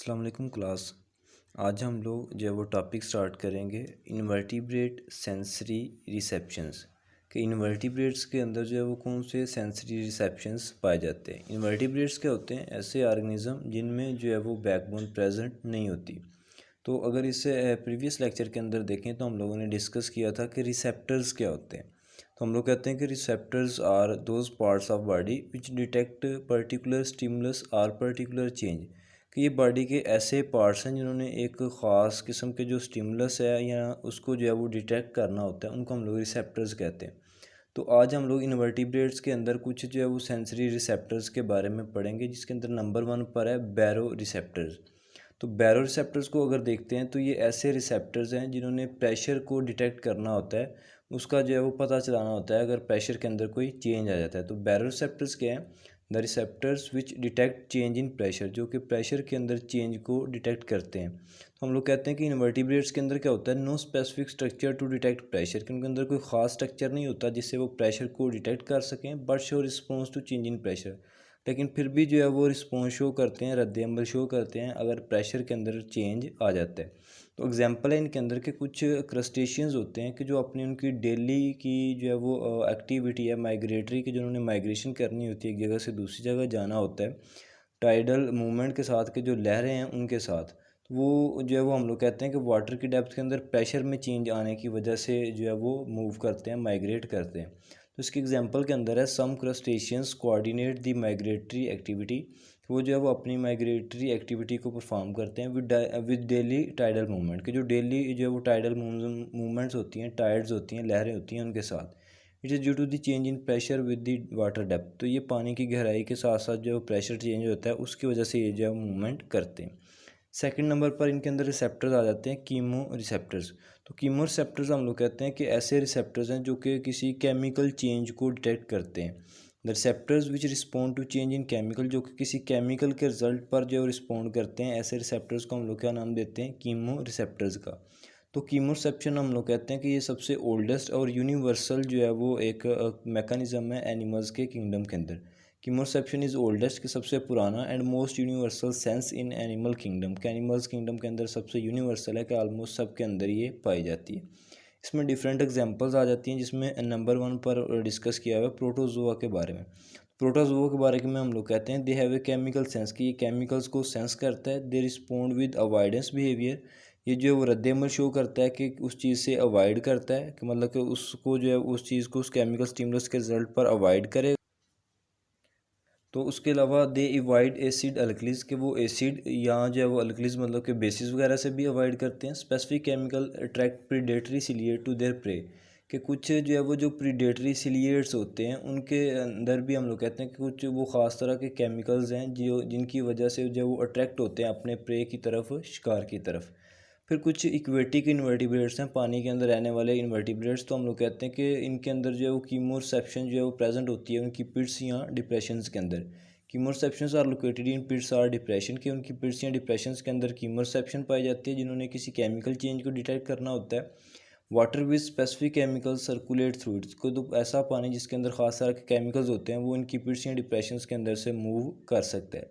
अस्सलाम वालेकुम क्लास। आज हम लोग जो है वो टॉपिक स्टार्ट करेंगे इनवर्टिब्रेट सेंसरी रिसेप्शंस कि इनवर्टिब्रेट्स के अंदर जो है वो कौन से सेंसरी रिसेप्शंस पाए जाते हैं। इनवर्टिब्रेट्स क्या होते हैं? ऐसे ऑर्गेनिज्म जिनमें जो है वो बैकबोन प्रेजेंट नहीं होती। तो अगर इसे प्रीवियस लेक्चर के अंदर देखें तो हम लोगों ने डिस्कस किया था कि रिसेप्टर्स क्या होते हैं। तो हम लोग कहते हैं कि receptors are those parts of body which detect particular stimulus और पर्टिकुलर चेंज, कि ये बॉडी के ऐसे पार्ट्स हैं जिन्होंने एक ख़ास किस्म के जो स्टिमुलस है या उसको जो है वो डिटेक्ट करना होता है, उनको हम लोग रिसेप्टर्स कहते हैं। तो आज हम लोग इनवर्टिब्रेट्स के अंदर कुछ जो है वो सेंसरी रिसेप्टर्स के बारे में पढ़ेंगे, जिसके अंदर नंबर 1 पर है बैरो रिसेप्टर्स। तो बैरो रिसेप्टर्स को अगर देखते हैं तो ये ऐसे रिसेप्टर्स हैं जिन्होंने प्रेशर को डिटेक्ट करना होता है, उसका जो है वो पता चलाना होता है अगर प्रेशर के अंदर कोई चेंज आ जाता है। तो बैरो रिसेप्टर्स क्या है? The receptors which detect change in pressure, जो कि प्रेशर के अंदर चेंज को डिटेक्ट करते हैं। तो हम लोग कहते हैं कि इनवर्टिब्रेट्स के अंदर क्या होता है, no specific structure to detect pressure, कि उनके अंदर कोई ख़ास स्ट्रक्चर नहीं होता जिससे वो प्रेशर को डिटेक्ट कर सकें, but show response to change in pressure, लेकिन फिर भी जो है वो रिस्पॉन्स शो करते हैं, रद्द अमल शो करते हैं अगर प्रेशर के अंदर चेंज आ जाता है। तो एग्जांपल है इनके अंदर के कुछ क्रस्टेशियंस होते हैं कि जो अपनी उनकी डेली की जो है वो एक्टिविटी है माइग्रेटरी की, जिन्होंने माइग्रेशन करनी होती है, एक जगह से दूसरी जगह जाना होता है टाइडल मूवमेंट के साथ, के जो लहरें हैं उनके साथ, तो वो जो है वो हम लोग कहते हैं कि वाटर की डेप्थ के अंदर प्रेशर में चेंज आने की वजह से जो है वो मूव करते हैं, माइग्रेट करते हैं। तो इसके एग्जांपल के अंदर है some crustaceans coordinate the migratory activity, वो जो है वो अपनी माइग्रेटरी एक्टिविटी को परफॉर्म करते हैं विद डेली टाइडल मूवमेंट, कि जो डेली जो है वो टाइडल मूवमेंट्स होती हैं, टाइड्स होती हैं, लहरें होती हैं उनके साथ। It is due to the change in pressure with the water depth, तो ये पानी की गहराई के साथ साथ जो प्रेशर चेंज होता है उसकी वजह से ये जो है मूवमेंट करते हैं। सेकंड नंबर पर इनके अंदर रिसेप्टर्स आ जाते हैं, कीमो रिसेप्टर्स। तो कीमो रिसेप्टर्स हम लोग कहते हैं कि ऐसे रिसेप्टर्स हैं जो कि किसी केमिकल चेंज को डिटेक्ट करते हैं। The receptors which respond to change in chemical, जो कि किसी केमिकल के रिजल्ट पर जो रिस्पॉन्ड करते हैं, ऐसे रिसेप्टर्स को हम लोग क्या नाम देते हैं? कीमो रिसेप्टर्स का। तो कीमोसेप्शन हम लोग कहते हैं कि ये सबसे ओल्डेस्ट और यूनिवर्सल जो है वो एक मैकेनिज़्म है एनिमल्स के किंगडम के अंदर। कीमोसेप्शन इज़ ओल्डेस्ट, कि सबसे पुराना, and most universal sense in animal kingdom, के एनिमल्स किंगडम के अंदर सबसे यूनिवर्सल है, कि ऑलमोस्ट सब के अंदर ये पाई जाती है। इसमें डिफरेंट एग्जांपल्स आ जाती हैं, जिसमें नंबर 1 पर डिस्कस किया हुआ है प्रोटोजोआ के बारे में। प्रोटोजोआ के बारे में हम लोग कहते हैं they have a chemical sense, कि ये केमिकल्स को सेंस करता है। दे रिस्पोंड विद अवॉइडेंस बिहेवियर, ये जो है वो रद्द-ए-अमल शो करता है कि उस चीज़ से अवॉइड करता है, कि मतलब कि उसको जो है उस चीज़ को उस केमिकल स्टिमुलस के रिजल्ट पर अवॉइड करे। तो उसके अलावा दे अवॉइड एसिड अल्कलीज, के वो एसिड या जो है वो अल्कलीज मतलब कि बेसिस वगैरह से भी अवॉइड करते हैं। Specific chemical attract predatory ciliate to their prey, कि कुछ जो है वो जो प्रीडेटरी सिलिएट्स होते हैं उनके अंदर भी हम लोग कहते हैं कि कुछ वो ख़ास तरह के केमिकल्स हैं जो जिनकी वजह से जो वो अट्रैक्ट होते हैं अपने प्रे की तरफ, शिकार की तरफ। फिर कुछ इक्वेटिक इन्वर्टिब्रेट्स हैं, पानी के अंदर रहने वाले इन्वर्टिब्रेट्स, तो हम लोग कहते हैं कि इनके अंदर जो है वो कीमोरसेप्शन जो है वो प्रेजेंट होती है उनकी पिट्स या डिप्रेशंस के अंदर। Chemoreceptions are located in pits or depression, के उनकी पिट्स या डिप्रेशंस के अंदर कीमोरसेप्शन पाई जाती है जिन्होंने किसी केमिकल चेंज को डिटेक्ट करना होता है। Water with specific chemicals circulate through it's, को तो ऐसा पानी जिसके अंदर खास तरह के केमिकल्स होते हैं वो इनकी पिट्स या डिप्रेशंस के अंदर से मूव कर सकता है।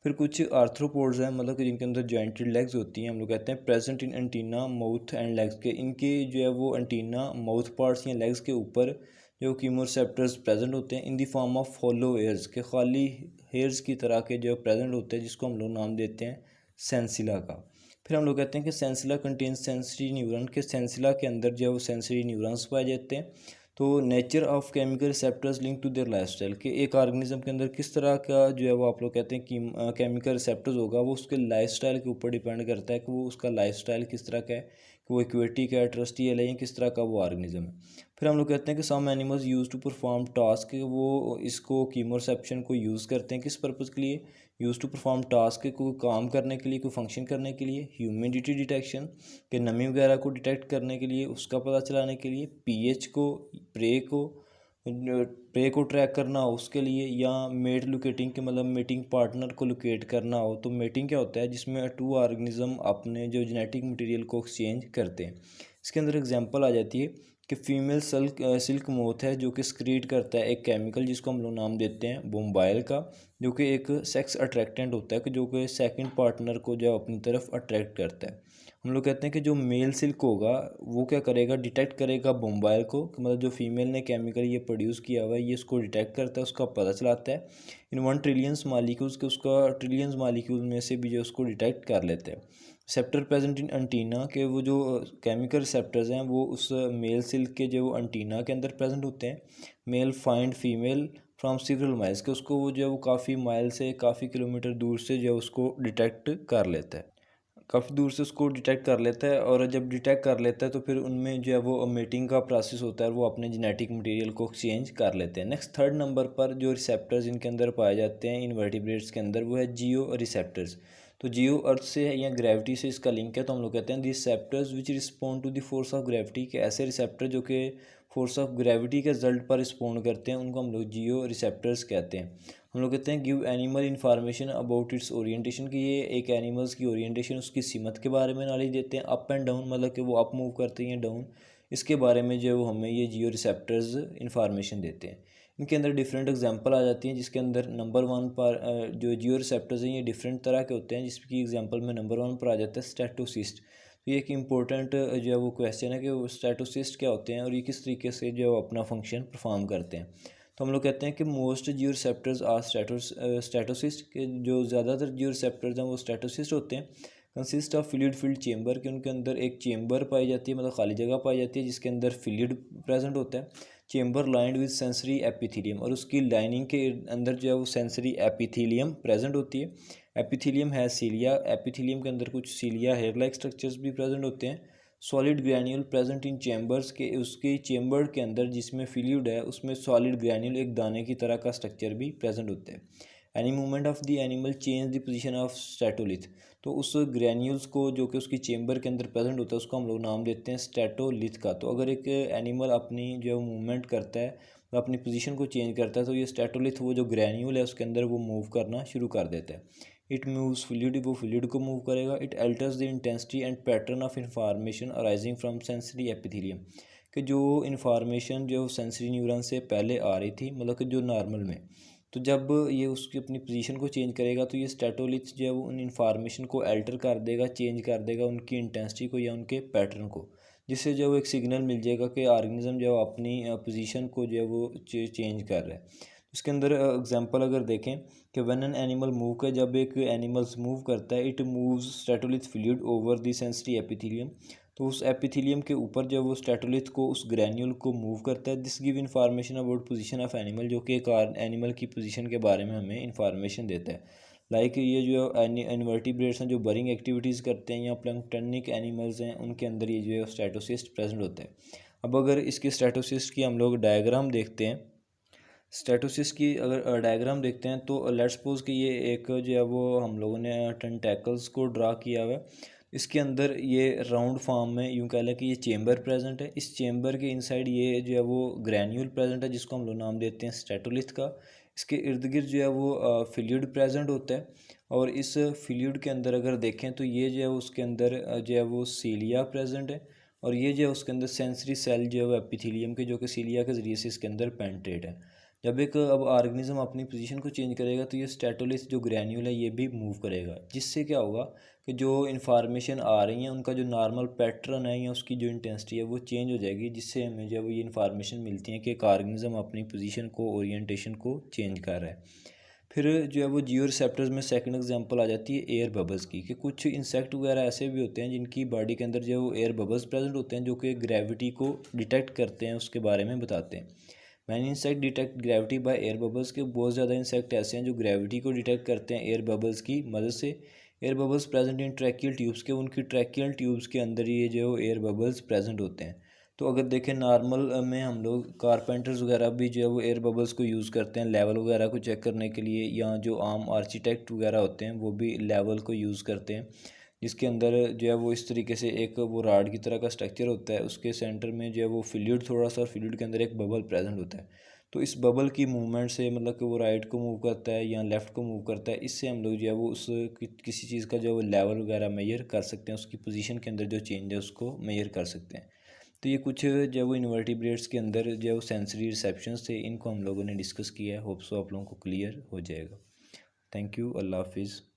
फिर कुछ आर्थ्रोपोड्स हैं, मतलब कि जिनके अंदर जॉइंटेड लेग्स होती हैं, हम लोग कहते हैं present in antenna mouth and legs, के इनके जो है वो एंटीना माउथ पार्ट्स या लेग्स के ऊपर जो कीमोरेसेप्टर्स प्रेजेंट होते हैं in the form of hollow hairs, के खाली हेयर्स की तरह के जो प्रेजेंट होते हैं, जिसको हम लोग नाम देते हैं सेंसिला का। फिर हम लोग कहते हैं कि सेंसिला कंटेन सेंसरी न्यूरॉन, के सेंसिला के अंदर जो है वो सेंसरी न्यूरॉन्स पाए जाते हैं। तो nature of chemical receptors link to their lifestyle, के एक ऑर्गेनिज्म के अंदर किस तरह का जो है वो आप लोग कहते हैं कि केमिकल रिसेप्टर्स होगा, वो उसके लाइफस्टाइल के ऊपर डिपेंड करता है कि वो उसका लाइफस्टाइल किस तरह का है, कि वो एक्वेटिक है, टर्स्टियल है, या किस तरह का वो ऑर्गेनिज्म है। फिर हम लोग कहते हैं कि some animals use to perform task, वो इसको कीमोरिसेप्शन को यूज़ करते हैं किस पर्पज़ के लिए? यूज़ टू परफॉर्म टास्क, कोई काम करने के लिए, कोई फंक्शन करने के लिए। ह्यूमिडिटी डिटेक्शन, के नमी वगैरह को डिटेक्ट करने के लिए, उसका पता चलाने के लिए। पीएच को, प्रे को प्रे को ट्रैक करना हो उसके लिए, या मेट लोकेटिंग के मतलब मीटिंग पार्टनर को लोकेट करना हो। तो मेटिंग क्या होता है? जिसमें टू ऑर्गेनिज्म अपने जो जेनेटिक मटेरियल को एक्सचेंज करते हैं। इसके अंदर एग्जांपल आ जाती है कि फीमेल सिल्क मोथ है जो कि स्क्रीट करता है एक केमिकल जिसको हम लोग नाम देते हैं बोम्बाइल का, जो कि एक सेक्स अट्रैक्टेंट होता है कि जो कि सेकंड पार्टनर को जो अपनी तरफ अट्रैक्ट करता है। हम लोग कहते हैं कि जो मेल सिल्क होगा वो क्या करेगा, डिटेक्ट करेगा बोम्बाइल को, मतलब जो फीमेल ने केमिकल ये प्रोड्यूस किया हुआ है ये उसको डिटेक्ट करता है, उसका पता चलाता है इन 1 ट्रिलियंस मालिक्यूल्स के, उसका ट्रिलियंस मालिक्यूल में से भी जो उसको डिटेक्ट कर लेते हैं। रिसेप्टर प्रेजेंट इन अंटीना के वो जो केमिकल रिसेप्टर्स हैं वो उस मेल सिल्क के जो अंटीना के अंदर प्रेजेंट होते हैं। Male find female from several miles के, उसको वो जो है वो काफ़ी माइल से काफ़ी किलोमीटर दूर से जो है उसको डिटेक्ट कर लेता है, काफ़ी दूर से उसको डिटेक्ट कर लेता है। और जब डिटेक्ट कर लेता है तो फिर उनमें जो है वो मेटिंग का प्रोसेस होता है, वो अपने जेनेटिक मटेरियल को एक्सचेंज कर लेते हैं। नेक्स्ट थर्ड नंबर पर जो रिसेप्टर्स इनके अंदर पाए जाते हैं इनवर्टिब्रेट्स के अंदर वो है जियो रिसेप्टर्स। तो जियो अर्थ से है या ग्रेविटी से इसका लिंक है, तो हम लोग कहते हैं this receptors which respond to the force of gravity, के ऐसे रिसेप्टर जो कि फोर्स ऑफ ग्रेविटी के रिजल्ट पर रिस्पॉन्ड करते हैं उनको हम लोग जियो रिसेप्टर्स कहते हैं। हम लोग कहते हैं give animal information about it's orientation, कि ये एक एनिमल्स की ओरिएंटेशन उसकी सिमत के बारे में नॉलेज देते हैं। अप एंड डाउन मतलब कि वो अप मूव करती हैं डाउन, इसके बारे में जो हमें ये जियो रिसेप्टर्स इन्फॉर्मेशन देते हैं। इनके अंदर डिफरेंट एग्जांपल आ जाती हैं, जिसके अंदर नंबर 1 पर जो जियो रिसेप्टर्स हैं ये डिफरेंट तरह के होते हैं, जिसकी एग्जांपल में नंबर 1 पर आ जाता है स्टेटोसिस्ट। तो ये एक इम्पोर्टेंट जो है वो क्वेश्चन है कि वो स्टेटोसिस्ट क्या होते हैं और ये किस तरीके से जो है अपना फंक्शन परफॉर्म करते हैं। तो हम लोग कहते हैं कि most geo receptors are statocyst, के जो ज़्यादातर जियो रिसेप्टर्स हैं वो स्टेटोसिस्ट होते हैं। Consist of fluid filled chamber, के उनके अंदर एक चेम्बर पाई जाती है, मतलब खाली जगह पाई जाती है जिसके अंदर फ्लूइड प्रेजेंट होता है। Chamber lined with sensory epithelium, और उसकी लाइनिंग के अंदर जो है वो सेंसरी एपिथीलियम प्रेजेंट होती है। एपिथीलियम है सीलिया, एपिथीलियम के अंदर कुछ सीलिया हेयर लाइक स्ट्रक्चर्स भी प्रेजेंट होते हैं। Solid granule present in chambers, के उसके चैम्बर के अंदर जिसमें फ्लूइड है उसमें सॉलिड ग्रैन्यूल एक दाने की तरह का स्ट्रक्चर भी प्रेजेंट होता है। Any movement of the animal change the position of statolith, तो उस ग्रैन्यूल्स को जो कि उसकी चेम्बर के अंदर प्रेजेंट होता है उसको हम लोग नाम देते हैं स्टैटोलिथ का। तो अगर एक एनिमल अपनी जो मूवमेंट करता है अपनी पोजीशन को चेंज करता है तो ये स्टैटोलिथ वो जो ग्रैन्यूल है उसके अंदर वो मूव करना शुरू कर देता है। इट मूव्स फ्लूइड, वो फ्लूइड को मूव करेगा। It altars the intensity and pattern of information arising from sensory epithelium, कि जो इंफॉर्मेशन जो सेंसरी न्यूरॉन से पहले आ रही थी मतलब कि जो नॉर्मल में, तो जब ये उसकी अपनी पोजीशन को चेंज करेगा तो ये स्टैटोलिथ जो है वो उन इंफॉर्मेशन को अल्टर कर देगा, चेंज कर देगा उनकी इंटेंसिटी को या उनके पैटर्न को, जिससे जो एक सिग्नल मिल जाएगा कि ऑर्गेनिज्म जो है अपनी पोजीशन को जो है वो चेंज कर रहा है। उसके अंदर एग्जांपल अगर देखें कि व्हेन एन एनिमल मूव कर, जब एक एनिमल्स मूव करता है it moves statolith fluid over the sensory epithelium, तो उस एपिथेलियम के ऊपर जब वो स्टैटोलिथ को उस ग्रैन्यूल को मूव करता है। This give information about position of animal, जो कि एक एनिमल की पोजीशन के बारे में हमें इन्फॉर्मेशन देता है। लाइक ये जो इन्वर्टिब्रेट्स हैं जो बरिंग एक्टिविटीज़ करते हैं या प्लैंक्टनिक एनिमल्स हैं उनके अंदर ये जो है स्टैटोसिस्ट प्रेजेंट होता है। अब अगर इसके स्टैटोसिस्ट की हम लोग डायग्राम देखते हैं, स्टेटोसिस की अगर डायग्राम देखते हैं तो लेट्स सपोज कि ये एक जो है वो हम लोगों ने टेंटेकल्स को ड्रा किया हुआ है। इसके अंदर ये राउंड फॉर्म में यूँ कह लें कि ये चेम्बर प्रेजेंट है। इस चेम्बर के इनसाइड ये जो है वो ग्रैन्यूल प्रेजेंट है जिसको हम लोग नाम देते हैं स्टेटोलिथ का। इसके इर्द गिर्द जो है वो फ्लूइड प्रेजेंट होता है। और इस फ्लूइड के अंदर अगर देखें तो ये जो है उसके अंदर जो है वो सीलिया प्रेजेंट है। और ये जो है उसके अंदर सेंसरी सेल जो है वो एपिथेलियम के, जो कि सीलिया के ज़रिए से इसके अंदर पेंट्रेट है। जब एक अब ऑर्गेनिज्म अपनी पोजीशन को चेंज करेगा तो ये स्टैटोलिथ जो ग्रैन्यूल है ये भी मूव करेगा, जिससे क्या होगा कि जो इन्फॉर्मेशन आ रही है उनका जो नॉर्मल पैटर्न है या उसकी जो इंटेंसिटी है वो चेंज हो जाएगी, जिससे हमें जो है ये इन्फॉर्मेशन मिलती है कि एक ऑर्गेनिज्म अपनी पोजीशन को ओरिएंटेशन को चेंज कर रहा है। फिर जो है वो जियो रिसेप्टर्स में सेकंड एग्जांपल आ जाती है एयर बबल्स की, कि कुछ इंसेक्ट वगैरह ऐसे भी होते हैं जिनकी बॉडी के अंदर जो है वो एयर बबल्स प्रेजेंट होते हैं जो कि ग्रेविटी को डिटेक्ट करते हैं, उसके बारे में बताते हैं। Many insect detect gravity by air bubbles, के बहुत ज़्यादा इंसेक्ट ऐसे हैं जो ग्रेविटी को डिटेक्ट करते हैं एयर बबल्स की मदद से। Air bubbles present in tracheal tubes, के उनकी ट्रैकियल ट्यूब्स के अंदर ये जो एयर बबल्स प्रेजेंट होते हैं। तो अगर देखें नॉर्मल में हम लोग कारपेंटर्स वगैरह भी जो है वो एयर बबल्स को यूज़ करते हैं लेवल वगैरह को चेक करने के लिए, या जो आम आर्किटेक्ट वगैरह होते हैं वो भी लेवल को यूज़ करते हैं, जिसके अंदर जो है वो इस तरीके से एक वो राड की तरह का स्ट्रक्चर होता है, उसके सेंटर में जो है वो फ्लूइड थोड़ा सा, और फ्लूइड के अंदर एक बबल प्रेजेंट होता है। तो इस बबल की मूवमेंट से मतलब कि वो राइट को मूव करता है या लेफ़्ट को मूव करता है, इससे हम लोग जो है वो उस किसी चीज़ का जो है वो लेवल वगैरह मेजर कर सकते हैं, उसकी पोजीशन के अंदर जो चेंज है उसको मेजर कर सकते हैं। तो ये कुछ जो वो इन्वर्टिब्रेट्स के अंदर जो सेंसरी रिसेप्शंस थे इनको हम लोगों ने डिस्कस किया है। होप सो आप लोगों को क्लियर हो जाएगा। Thank you. अल्लाह हाफिज़।